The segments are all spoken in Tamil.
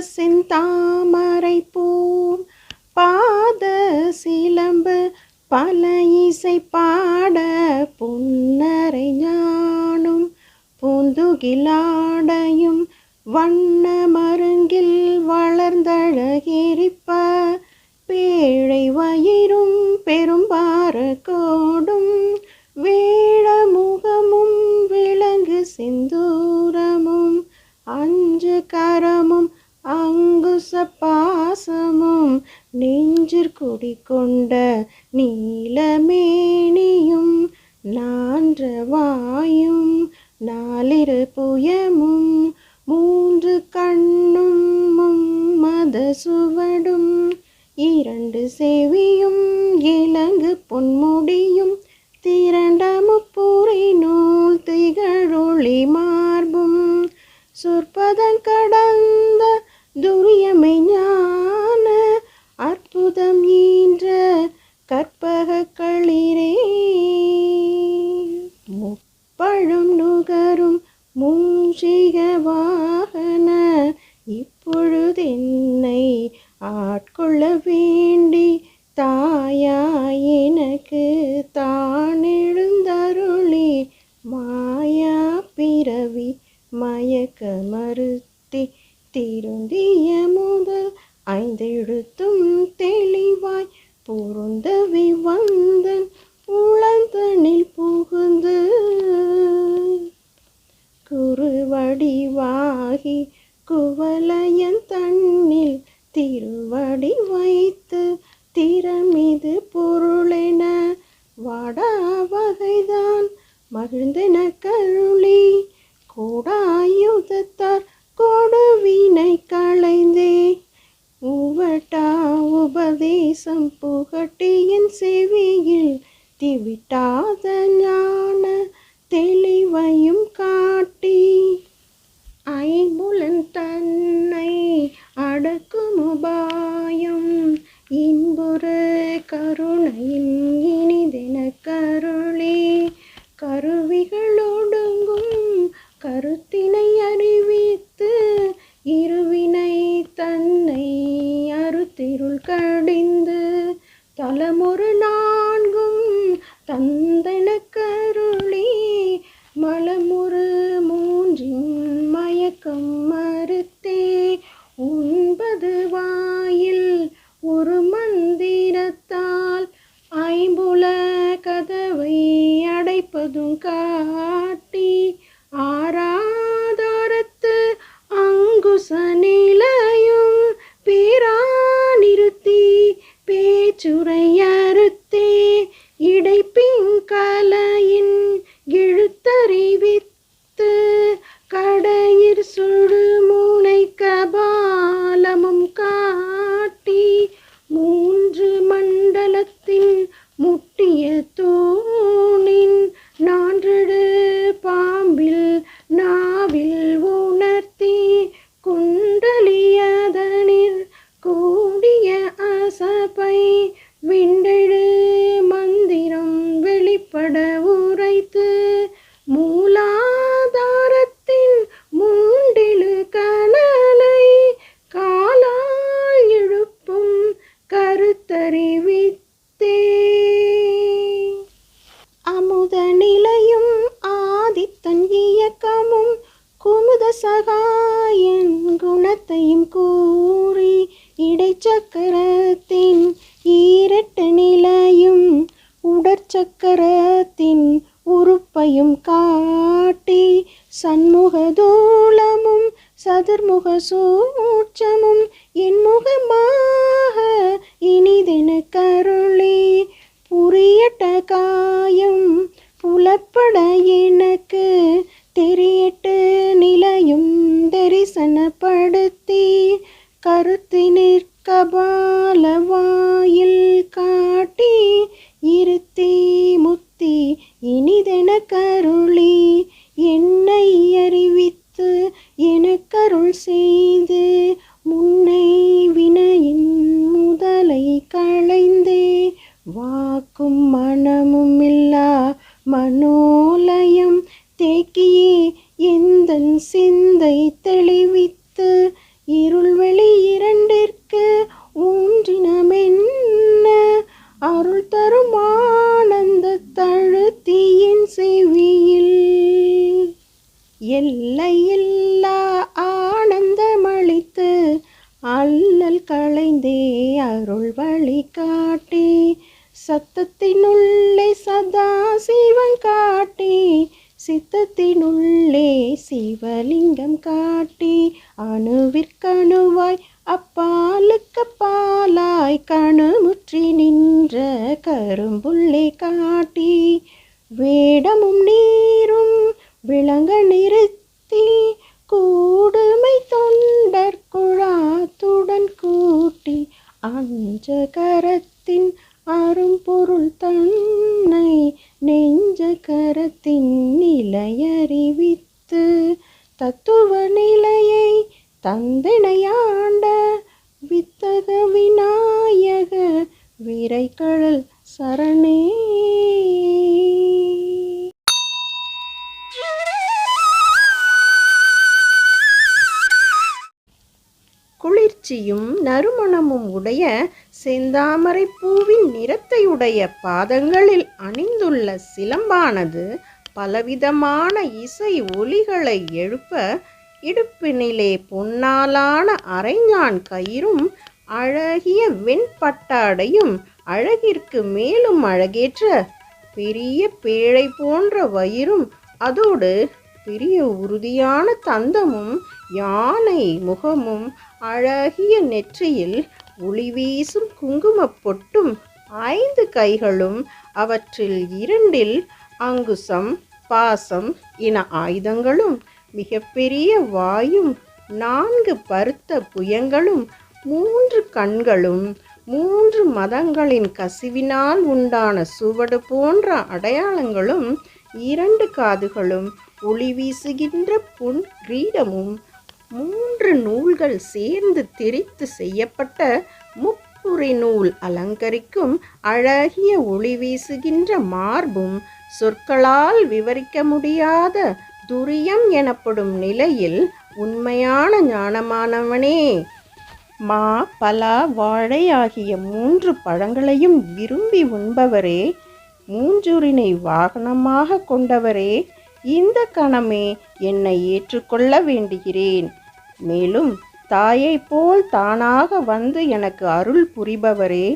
செந்தாமரை பூம் பாத சிலம்பு பல இசை பாட புன்னரை ஞானும் பூந்துகிலாடையும் வண்ண மருங்கில் வளர்ந்தழகிரிப்ப பேழை வயிறும் பெரும்பார கோடும் வேழமுகமும் விலங்கு சிந்தூரமும் அஞ்சு கரமும் அங்குச பாசமும் நெஞ்சிற்குடி கொண்ட நீலமேனியும் நான்ற வாயும் நாலிரு புயமும் மூன்று கண்ணும் மத சுவடும் இரண்டு செவியும் இலங்கு பொன்முடியும் திரண்ட முப்புரை நூல் திகழொளி மார்பும் சொற்பதம் கடந்த துரியமை ஞான அற்புதம் ஈன்ற கற்பக களிரே முப்பழும் நுகரும் மூஷிக வாகன இப்பொழுதென்னை ஆட்கொள்ள வேண்டி தாயாய் எனக்கு தான் எழுந்தருளி மாயா பிறவி மயக்க மறுத்தி திருந்திய முதல் ஐந்தெழுத்தும் தெளிவாய் பொருந்தவி வந்தன் உளந்தனில் புகுந்து குருவடிவாகி குவலயன் தன்னில் திருவடி வைத்து திறமிது பொருளென வாடா வகைதான் மகிழ்ந்தென கருளி கோடாயுதத்தார் கொடுவினை களைந்தே உவட்டா உபதேசம் புகட்டியின் செவியில் திவிட்டாத ஞான தெளிவையும் காட்டி ஐம்புலன் தன்னை அடக்கும் உபாயம் இன்புறு கருணையின் இனிதென கருளே கருவிகளொடுங்கும் கருத்தினை அறிவித்து இருவினை தன்னை அறுத்திருள் கடிந்து தலமொரு நான்கும் தந்தன கருளி மலமுறு மூன்றின் மயக்கம் மறுத்தே உண்பது வாயில் ஒரு மந்திரத்தால் ஐம்புல கதவை அடைப்பதும் காட்டி ஆராதாரத்து அங்குச நிலையும் பேரா நிறுத்தி பேச்சுரை அறுத்தே இடைப்பிங்கலையின் இழுத்தறிவித்து கடையிற் சுடு முனை கபாலமும் காட்டி மூன்று மண்டலத்தின் முட்டிய தூணின் நான்றடு பாம்பில் நாவில் உணர்த்தி குண்டலியதனில் கூடிய அசபை விண்டெழு மந்திரம் வெளிப்பட உரைத்து மூலாதாரத்தின் மூண்டிலு கனலை காலால் இழுப்பும் கருத்தறிவித்தே அமுத நிலையும் ஆதித்தன் இயக்கமும் குமுத சகாயன் குணத்தையும் கூறி இடைச்சக்கரத்தின் ஈரட்டு நிலையும் உடற்சக்கரத்தின் உறுப்பையும் காட்டி சண்முகதூலமும் சதுர்முக சூட்சமும் என்முகமாக இனிதென கருளி புரியட்ட காயம் புலப்பட எனக்கு தெரியட்டு நிலையும் தரிசனப்படுத்தி கருத்தினிற் கபால வாயில் காட்டி இருத்தி முத்தி இனிதென கருளி என்னை அறிவித்து எனக்கருள் செய்து முன்னை வினையின் முதலை களைந்தே வாக்கும் மனமும் இல்லா மனோலயம் தேக்கியே எந்தன் சிந்தை தெளிவித்து இருள்வெளி இரண்டிற்கு ஊன்றினமென்ன அருள் தரும் ஆனந்த தழுத்தியின் செவியில் எல்லையில்லா ஆனந்தமளித்து அல்லல் களைந்தே அருள் வழி காட்டி சத்தத்தினுள்ளே சதா சிவன் காட்டி சித்தத்தினுள்ளே சிவலிங்கம் காட்டி அணுவிற்கணுவாய் அப்பாலுக்கு பாலாய் கணுமுற்றி நின்ற கரும்புள்ளே காட்டி வேடமும் நீரும் விளங்க நிறுத்தி கூடுமை தொண்டர் குழாத்துடன் கூட்டி அஞ்சகரத்தின் அரும்பொருள் தன்னை நெஞ்சகரத்தின் நிலையறிவித்து தத்துவ நிலையை தந்தனையாண்ட வித்தக விநாயக விரைகழல் சரணே. குளிர்ச்சியும் நறுமணமும் உடைய செந்தாமரை பூவின் நிறத்தையுடைய பாதங்களில் அணிந்துள்ள சிலம்பானது பலவிதமான இசை ஒலிகளை எழுப்ப இடுப்பினிலே பொன்னாலான அரைஞான் கயிறும் அழகிய வெண்பட்டாடையும் அழகிற்கு மேலும் அழகேற்ற பெரிய பேழை போன்ற வயிறும் அதோடு பெரிய உறுதியான தந்தமும் யானை முகமும் அழகிய நெற்றியில் ஒளி வீசும் குங்குமப் பொட்டும் 5 கைகளும் அவற்றில் 2 அங்குசம் பாசம் என ஆயுதங்களும் மிகப்பெரிய வாயும் 4 பருத்த புயங்களும் 3 கண்களும் 3 மதங்களின் கசிவினால் உண்டான சுவடு போன்ற அடையாளங்களும் 2 காதுகளும் ஒளி வீசுகின்ற பொன் கிரீடமும் 3 நூல்கள் சேர்ந்து திரித்து செய்யப்பட்ட முப்புரி நூல் அலங்கரிக்கும் அழகிய ஒளி வீசுகின்ற மார்பும் சொற்களால் விவரிக்க முடியாத துரியம் எனப்படும் நிலையில் உண்மையான ஞானமானவனே, மா பலா வாழை ஆகிய 3 பழங்களையும் விரும்பி உண்பவரே, மூஞ்சூரினை வாகனமாக கொண்டவரே, இந்த கணமே என்னை ஏற்றுக்கொள்ள வேண்டுகிறேன். மேலும் தாயை போல் தானாக வந்து எனக்கு அருள் புரிபவரே,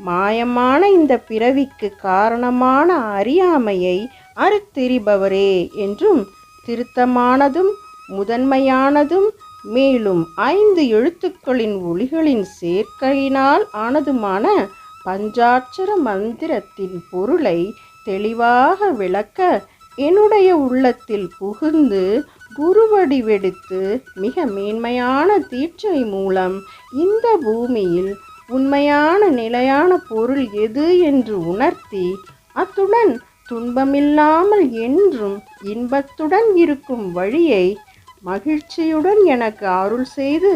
மாயமான இந்த பிறவிக்கு காரணமான அறியாமையை அறுத்தெறிபவரே என்றும் திருத்தமானதும் முதன்மையானதும் மேலும் 5 எழுத்துக்களின் ஒலிகளின் சேர்க்கையினால் ஆனதுமான பஞ்சாட்சர மந்திரத்தின் பொருளை தெளிவாக விளக்க என்னுடைய உள்ளத்தில் புகுந்து குருவடிவெடுத்து மிக மேன்மையான தீட்சை மூலம் இந்த பூமியில் உண்மையான நிலையான பொருள் எது என்று உணர்த்தி அத்துடன் துன்பமில்லாமல் என்றும் இன்பத்துடன் இருக்கும் வழியை மகிழ்ச்சியுடன் எனக்கு அருள் செய்து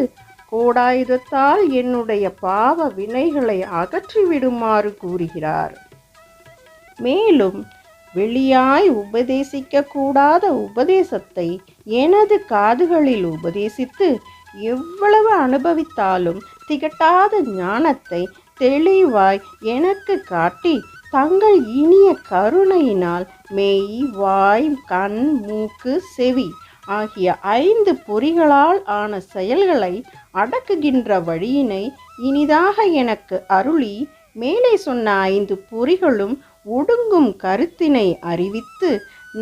கோடாயுதத்தால் என்னுடைய பாவ வினைகளை அகற்றிவிடுமாறு கூறுகிறார். மேலும் வெளியாய் உபதேசிக்க கூடாத உபதேசத்தை எனது காதுகளில் உபதேசித்து எவ்வளவு அனுபவித்தாலும் திகட்டாத ஞானத்தை தெளிவாய் எனக்கு காட்டி தங்கள் இனிய கருணையினால் மெய் வாய் கண் மூக்கு செவி ஆகிய 5 பொறிகளால் ஆன செயல்களை அடக்குகின்ற வழியினை இனிதாக எனக்கு அருளி மேலே சொன்ன 5 பொறிகளும் ஒடுங்கும் கருத்தினை அறிவித்து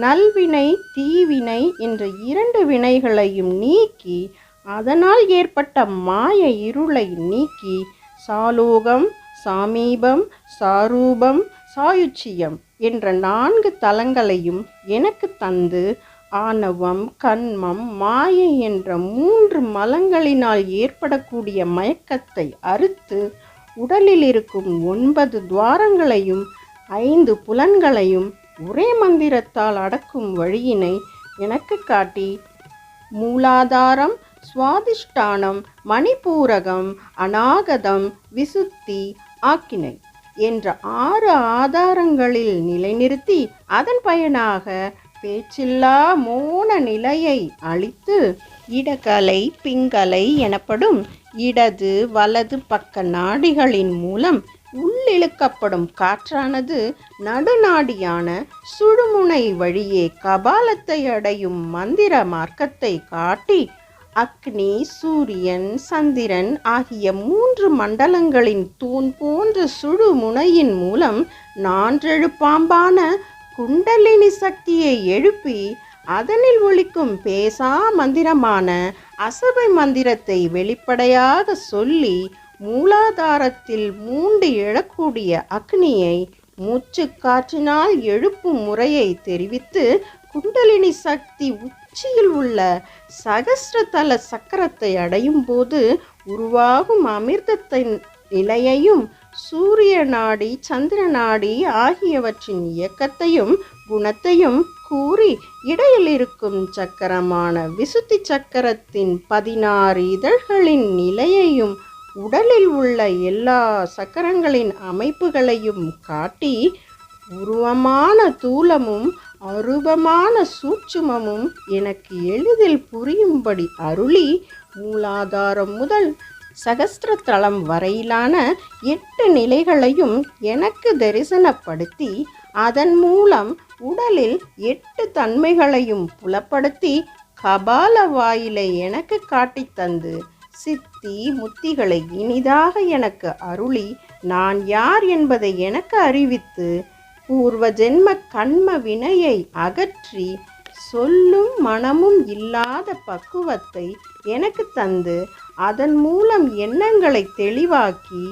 நல்வினை தீவினை என்ற 2 வினைகளையும் நீக்கி அதனால் ஏற்பட்ட மாய இருளை நீக்கி சாலோகம் சாமீபம் சாரூபம் சாயுச்சியம் என்ற 4 தலங்களையும் எனக்கு தந்து ஆணவம் கண்மம் மாயை என்ற 3 மலங்களினால் ஏற்படக்கூடிய மயக்கத்தை அறுத்து உடலில் இருக்கும் 9 துவாரங்களையும் 5 புலன்களையும் ஒரே மந்திரத்தால் அடக்கும் வழியினை எனக்கு காட்டி மூலாதாரம் சுவாதிஷ்டானம் மணிபூரகம் அநாகதம் விசுத்தி ஆக்கினை என்ற 6 ஆதாரங்களில் நிலைநிறுத்தி அதன் பயனாக பேச்சில்லா மோன நிலையை அளித்து இடகலை பிங்கலை எனப்படும் இடது வலது பக்க நாடிகளின் மூலம் உள்ளிழுக்கப்படும் காற்றானது நடுநாடியான சுழுமுனை வழியே கபாலத்தை அடையும் மந்திர மார்க்கத்தை காட்டி அக்னி, சூரியன், சந்திரன் ஆகிய 3 மண்டலங்களின் தூண் போன்ற சுழுமுனையின் மூலம் நான்றெழு பாம்பான குண்டலினி சக்தியை எழுப்பி அதனில் ஒலிக்கும் பேசா மந்திரமான அசபை மந்திரத்தை வெளிப்படையாக சொல்லி மூலாதாரத்தில் மூண்டு எழக்கூடிய அக்னியை மூச்சு காற்றினால் எழுப்பும் முறையை தெரிவித்து குண்டலினி சக்தி உச்சியில் உள்ள சகஸ்ரதல சக்கரத்தை அடையும் போது உருவாகும் அமிர்தத்தின் நிலையையும் சூரிய நாடி சந்திர நாடி ஆகியவற்றின் இயக்கத்தையும் குணத்தையும் கூறி இடையில் இருக்கும் சக்கரமான விசுத்தி சக்கரத்தின் 16 இதழ்களின் நிலையையும் உடலில் உள்ள எல்லா சக்கரங்களின் அமைப்புகளையும் காட்டி உருவமான தூலமும் அரூபமான சூட்சுமமும் எனக்கு எளிதில் புரியும்படி அருளி மூலாதாரம் முதல் சகஸ்ரதலம் வரையிலான 8 நிலைகளையும் எனக்கு தரிசனப்படுத்தி அதன் மூலம் உடலில் 8 தன்மைகளையும் புலப்படுத்தி கபால வாயிலை எனக்கு காட்டித்தந்து சித்தி முத்திகளை இனிதாக எனக்கு அருளி நான் யார் என்பதை எனக்கு அறிவித்து பூர்வ ஜென்ம கண்ம வினையை அகற்றி சொல்லும் மனமும் இல்லாத பக்குவத்தை எனக்கு தந்து அதன் மூலம் எண்ணங்களை தெளிவாக்கி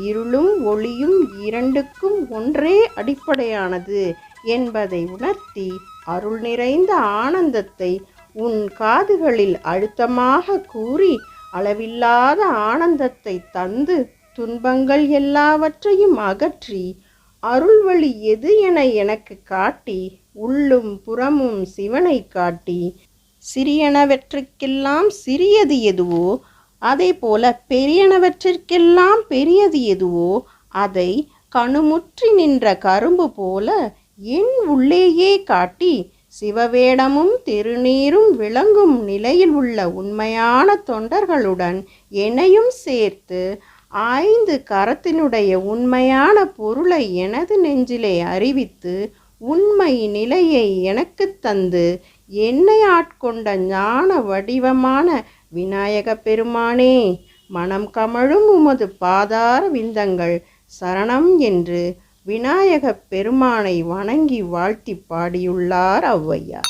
இருளும் ஒளியும் இரண்டுக்கும் ஒன்றே அடிப்படையானது என்பதை உணர்த்தி அருள் நிறைந்த ஆனந்தத்தை உன் காதுகளில் அழுத்தமாக கூறி அளவில்லாத ஆனந்தத்தை தந்து துன்பங்கள் எல்லாவற்றையும் அகற்றி அருள்வழி எது என எனக்கு காட்டி உள்ளும் புறமும் சிவனை காட்டி சிறியனவற்றிற்கெல்லாம் சிறியது எதுவோ அதே போல பெரியனவற்றிற்கெல்லாம் பெரியது எதுவோ அதை கணுமுற்றி நின்ற கரும்பு போல என் உள்ளேயே காட்டி சிவவேடமும் திருநீரும் விளங்கும் நிலையில் உள்ள உண்மையான தொண்டர்களுடன் என்னையும் சேர்த்து 5 கரத்தினுடைய உண்மையான பொருளை எனது நெஞ்சிலே அறிவித்து உண்மை நிலையை எனக்கு தந்து என்னை ஆட்கொண்ட ஞான வடிவமான விநாயக பெருமானே, மனம் கமழும் உமது பாதார விந்தங்கள் சரணம் என்று விநாயக பெருமானை வணங்கி வாழ்த்தி பாடியுள்ளார் ஔவையார்.